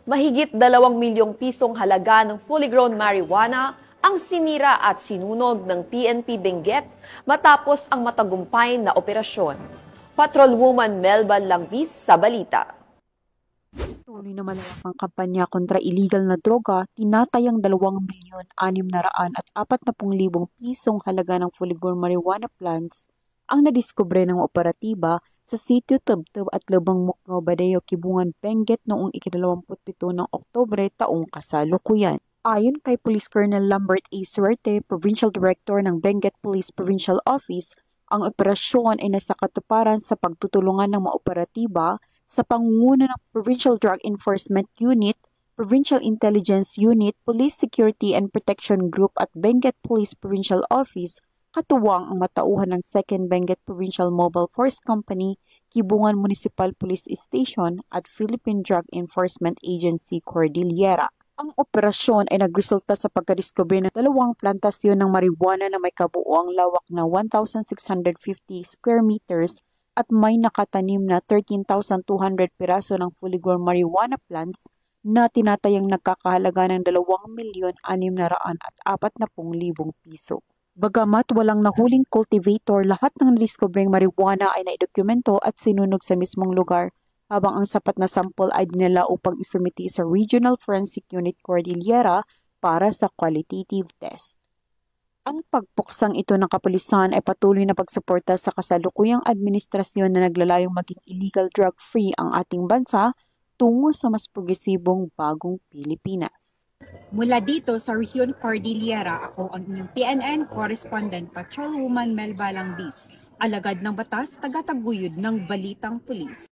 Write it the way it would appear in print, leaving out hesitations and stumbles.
Mahigit 2 milyong pisong halaga ng fully grown marijuana ang sinira at sinunog ng PNP Benguet matapos ang matagumpay na operasyon. Patrolwoman Melba Langbis sa balita. Tuloy na malawak ang kampanya kontra illegal na droga, tinatayang 2,640,000 pisong halaga ng fully grown marijuana plants ang nadiskubre ng operatiba sa sitio Tubtub at Lubang Mokno, Badeo, Kibungan, Benguet noong ika-27 ng Oktubre taong kasalukuyan. Ayon kay Police Colonel Lambert A. Suerte, Provincial Director ng Benguet Police Provincial Office, ang operasyon ay nasa katuparan sa pagtutulungan ng mga operatiba sa pangunguna ng Provincial Drug Enforcement Unit, Provincial Intelligence Unit, Police Security and Protection Group at Benguet Police Provincial Office, katuwang ang matauhan ng 2nd Benguet Provincial Mobile Force Company, Kibungan Municipal Police Station at Philippine Drug Enforcement Agency Cordillera. Ang operasyon ay nagresulta sa pagkadiskubre ng 2 plantasyon ng marijuana na may kabuuang lawak na 1,650 square meters at may nakatanim na 13,200 piraso ng fully grown marijuana plants na tinatayang nagkakahalaga ng 2,640,000 piso. Bagamat walang nahuling cultivator, lahat ng nadiskubreng marijuana ay naidokumento at sinunog sa mismong lugar, habang ang sapat na sample ay dinala upang isumiti sa Regional Forensic Unit Cordillera para sa qualitative test. Ang pagpuksang ito ng kapulisan ay patuloy na pagsuporta sa kasalukuyang administrasyon na naglalayong maging illegal drug-free ang ating bansa tungo sa mas progresibong bagong Pilipinas. Mula dito sa Rehiyon Cordillera, ako ang inyong PNN Correspondent Patrolwoman Melba Langbis, alagad ng batas, tagataguyod ng Balitang Pulis.